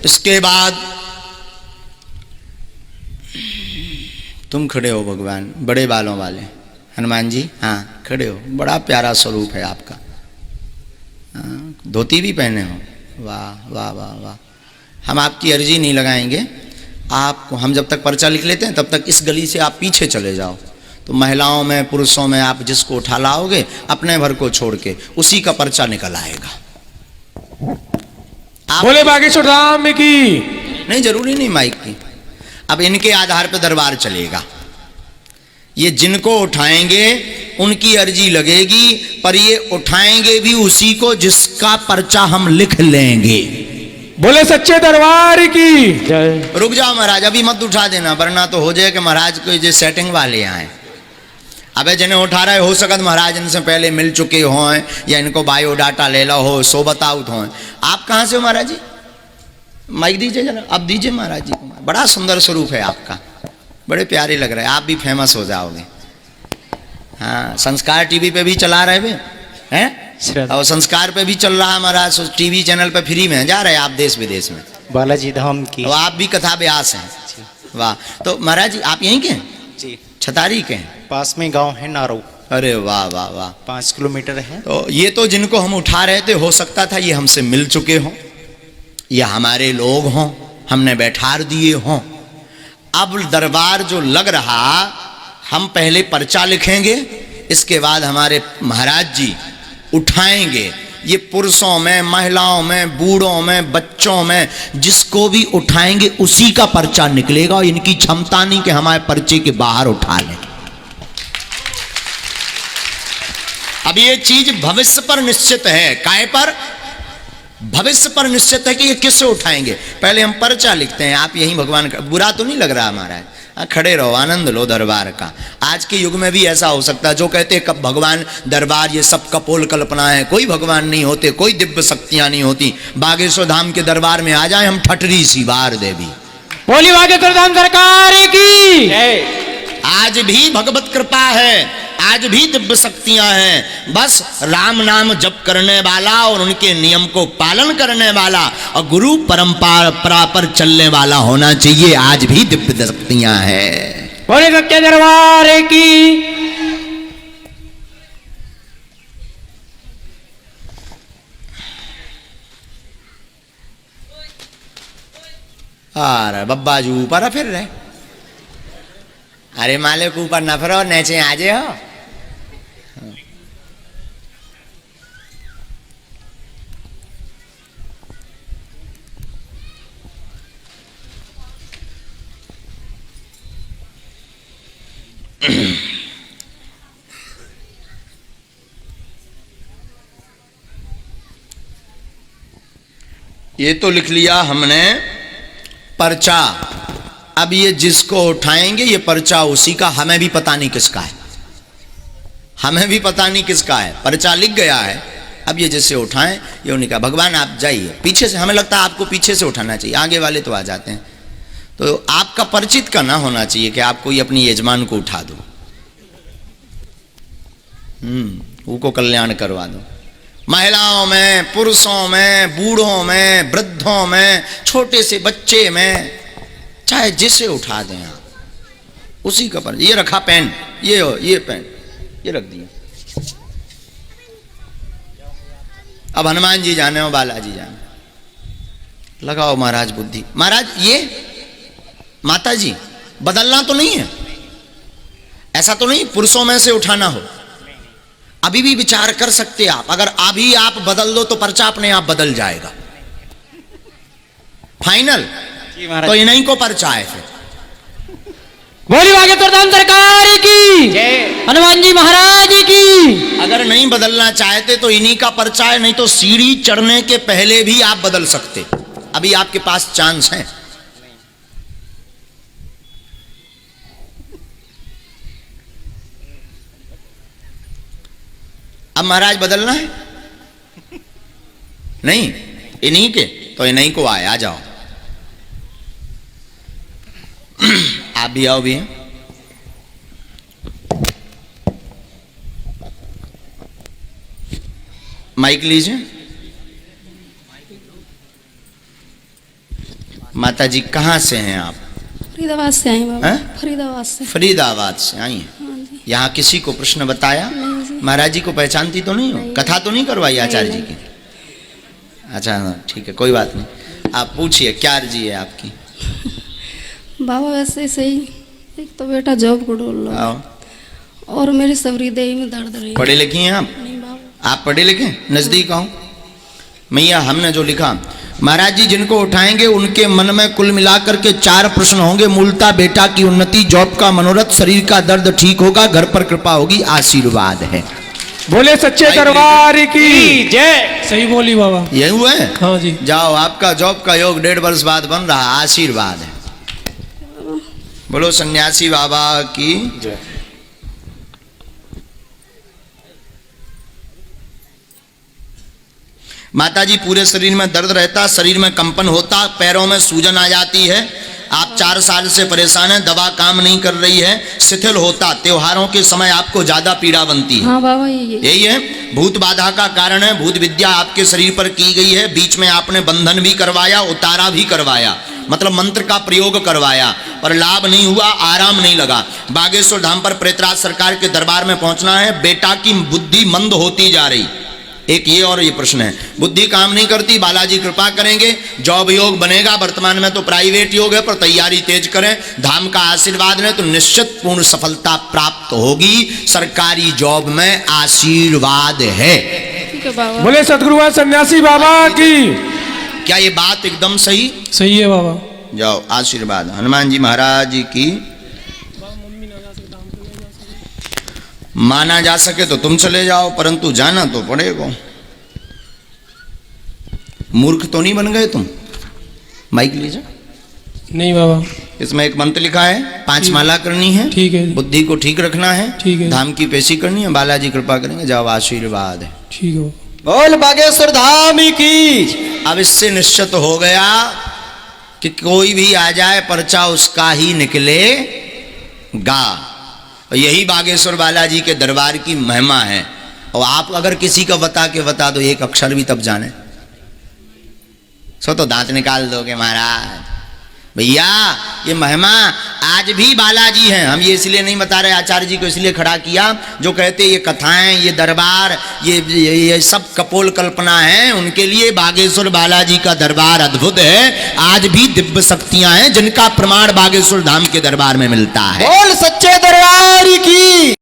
इसके बाद तुम खड़े हो भगवान, बड़े बालों वाले हनुमान जी, हाँ खड़े हो, बड़ा प्यारा स्वरूप है आपका। धोती भी पहने हो, वाह वाह वाह वाह। हम आपकी अर्जी नहीं लगाएंगे, आपको हम जब तक पर्चा लिख लेते हैं तब तक इस गली से आप पीछे चले जाओ, तो महिलाओं में पुरुषों में आप जिसको उठा लाओगे अपने भर को छोड़ के उसी का पर्चा निकल आएगा। बोले बागेश्वर धाम की। नहीं जरूरी नहीं माइक की, अब इनके आधार पर दरबार चलेगा। ये जिनको उठाएंगे उनकी अर्जी लगेगी, पर ये उठाएंगे भी उसी को जिसका पर्चा हम लिख लेंगे। बोले सच्चे दरबार की जय। रुक जाओ महाराज, अभी मत उठा देना, वरना तो हो जाए कि महाराज को जो सेटिंग वाले आए। अबे जिन्हें उठा रहे हो सकत महाराज इनसे पहले मिल चुके हों या इनको बायोडाटा ले लो हो, सो बताउट हो। आप कहाँ से हो महाराज जी? माइक दीजिए जरा, अब दीजिए महाराज जी को। बड़ा सुंदर स्वरूप है आपका, बड़े प्यारे लग रहे हैं, आप भी फेमस हो जाओगे। हाँ, संस्कार टीवी पे भी चला रहे हैं, और संस्कार पे भी चल रहा है महाराज, टीवी चैनल पे फ्री में जा रहे हैं आप देश विदेश में। बालाजी धाम की। तो आप भी कथा व्यास हैं, वाह। तो महाराज जी आप यहीं के हैं? जी, छतारी के हैं? पास में गांव है नारो। अरे वाह वाह वाह, 5 किलोमीटर है। तो ये तो जिनको हम उठा रहे थे, हो सकता था ये हमसे मिल चुके हों या हमारे लोग हों, हमने बैठार दिए हों। अब दरबार जो लग रहा, हम पहले पर्चा लिखेंगे, इसके बाद हमारे महाराज जी उठाएंगे। ये पुरुषों में, महिलाओं में, बूढ़ों में, बच्चों में जिसको भी उठाएंगे उसी का पर्चा निकलेगा, और इनकी क्षमता नहीं कि हमारे पर्चे के बाहर उठा लें। अब ये चीज भविष्य पर निश्चित है। काय पर? भविष्य पर निश्चित है कि ये किससे उठाएंगे। पहले हम पर्चा लिखते हैं। आप यही भगवान का, बुरा तो नहीं लग रहा हमारा, खड़े रहो, आनंद लो दरबार का। आज के युग में भी ऐसा हो सकता है, जो कहते हैं कब भगवान दरबार ये सब कपोल कल्पना है, कोई भगवान नहीं होते, कोई दिव्य शक्तियां नहीं होती। बागेश्वर धाम के दरबार में आ जाए हम, ठटरी सी बार देवी। बोली बागेश्वर धाम सरकार की। आज भी भगवत कृपा है, आज भी दिव्य शक्तियां हैं। बस राम नाम जप करने वाला और उनके नियम को पालन करने वाला और गुरु परंपरा पर चलने वाला होना चाहिए। आज भी दिव्य शक्तियां हैं। बोले सच्चे दरबार की। अरे बब्बा जी ऊपर फिर रहे, अरे मालिक ऊपर न फिरो, नीचे आजे हो। ये तो लिख लिया हमने पर्चा। अब ये जिसको उठाएंगे ये पर्चा उसी का, हमें भी पता नहीं किसका है, हमें भी पता नहीं किसका है, पर्चा लिख गया है। अब ये जिससे उठाएं ये उन्हीं का। भगवान आप जाइए पीछे से, हमें लगता है आपको पीछे से उठाना चाहिए, आगे वाले तो आ जाते हैं। तो आपका परिचित का ना होना चाहिए कि आप कोई अपनी यजमान को उठा दो, उनको कल्याण करवा दो। महिलाओं में, पुरुषों में, बूढ़ों में, वृद्धों में, छोटे से बच्चे में, चाहे जिसे उठा दें आप, उसी का पर। ये रखा पेन, ये पेन ये रख दिया। अब हनुमान जी जाने हो, बालाजी जाने, लगाओ महाराज बुद्धि। महाराज ये माता जी बदलना तो नहीं है, ऐसा तो नहीं पुरुषों में से उठाना हो। अभी भी विचार कर सकते आप, अगर अभी आप बदल दो तो पर्चा अपने आप बदल जाएगा। फाइनल तो इन्हीं को पर्चा है फिर। बोली बागेश्वर धाम सरकार की, हनुमान जी महाराज की। अगर नहीं बदलना चाहते तो इन्हीं का पर्चा है, नहीं तो सीढ़ी चढ़ने के पहले भी आप बदल सकते। अभी आपके पास चांस है। अब महाराज बदलना है नहीं, इन्हीं के तो इन्हीं को आए, आ जाओ। आप भी आओ भी हैं। माइक लीजिए। माता जी कहाँ से हैं आप? फरीदाबाद से आई बाबा। हैं? फरीदाबाद से। फरीदाबाद से आई हैं। हाँ जी। यहाँ किसी को प्रश्न बताया? नहीं जी। महाराज जी को पहचानती तो नहीं हो? नहीं। कथा तो नहीं करवाई आचार्य जी नहीं। की? अच्छा हाँ, ठीक है, कोई बात नहीं। आप पूछिए, क्या अर्जी है आपकी? बाबा वैसे सही, एक तो बेटा जॉब को ढूंढ लो आओ। और मेरी सबरी देही में दर्द रही। पढ़े लिखे हैं आप? नहीं बाबा। आप पढ़े लिखे? नजदीक आओ। मैया हमने जो लिखा, महाराज जी जिनको उठाएंगे उनके मन में कुल मिलाकर के 4 प्रश्न होंगे। मूलता बेटा की उन्नति, जॉब का मनोरथ, शरीर का दर्द ठीक होगा, घर पर कृपा होगी, आशीर्वाद है। बोले सच्चे दरबार की जय। सही बोली बाबा। यही हुआ है? हाँ जी। जाओ, आपका जॉब का योग 1.5 वर्ष बाद बन रहा, आशीर्वाद है। बोलो सन्यासी बाबा की जय। माता जी पूरे शरीर में दर्द रहता, शरीर में कंपन होता, पैरों में सूजन आ जाती है। आप 4 साल से परेशान हैं, दवा काम नहीं कर रही है, शिथिल होता, त्योहारों के समय आपको ज्यादा पीड़ा बनती है। हाँ बाबा यही है भूत बाधा का कारण है। भूत विद्या आपके शरीर पर की गई है। बीच में आपने बंधन भी करवाया, उतारा भी करवाया, मतलब मंत्र का प्रयोग करवाया, पर लाभ नहीं हुआ, आराम नहीं लगा। बागेश्वर धाम पर प्रेतराज सरकार के दरबार में पहुंचना है। बेटा की बुद्धि मंद होती जा रही, एक ये और ये प्रश्न है। बुद्धि काम नहीं करती, बालाजी कृपा करेंगे, जॉब योग बनेगा। वर्तमान में तो प्राइवेट योग है, पर तैयारी तेज करें। धाम का आशीर्वाद लें तो निश्चित पूर्ण सफलता प्राप्त होगी। सरकारी जॉब में आशीर्वाद है। ठीक है बाबा। बोले सदगुरुवान सन्यासी बाबा की क्या ये बात एकदम सही? सही है बाबा। जाओ, आशीर्वाद। हनुमान जी महाराज जी की। माना जा सके तो तुम चले जाओ, परंतु जाना तो पड़ेगा। मूर्ख तो नहीं बन गए तुम? माइक लीजिए। नहीं बाबा। इसमें एक मंत्र लिखा है, 5 माला करनी है। ठीक है। बुद्धि को ठीक रखना है। ठीक है। धाम की पेशी करनी है, बालाजी कृपा करेंगे। जाओ, आशीर्वाद है। ठीक है। बोल बागेश्वर धाम की। अब इससे निश्चित हो गया कि कोई भी आ जाए पर्चा उसका ही निकलेगा। और यही बागेश्वर बालाजी के दरबार की महिमा है। और आप अगर किसी का बता दो एक अक्षर भी, तब जाने सो तो दांत निकाल दोगे महाराज। भैया ये महिमा आज भी बालाजी हैं। हम ये इसलिए नहीं बता रहे, आचार्य जी को इसलिए खड़ा किया जो कहते ये कथाएं, ये दरबार, ये सब कपोल कल्पना है। उनके लिए बागेश्वर बालाजी का दरबार अद्भुत है। आज भी दिव्य शक्तियां हैं जिनका प्रमाण बागेश्वर धाम के दरबार में मिलता है। बोल सच्चे दरबार की।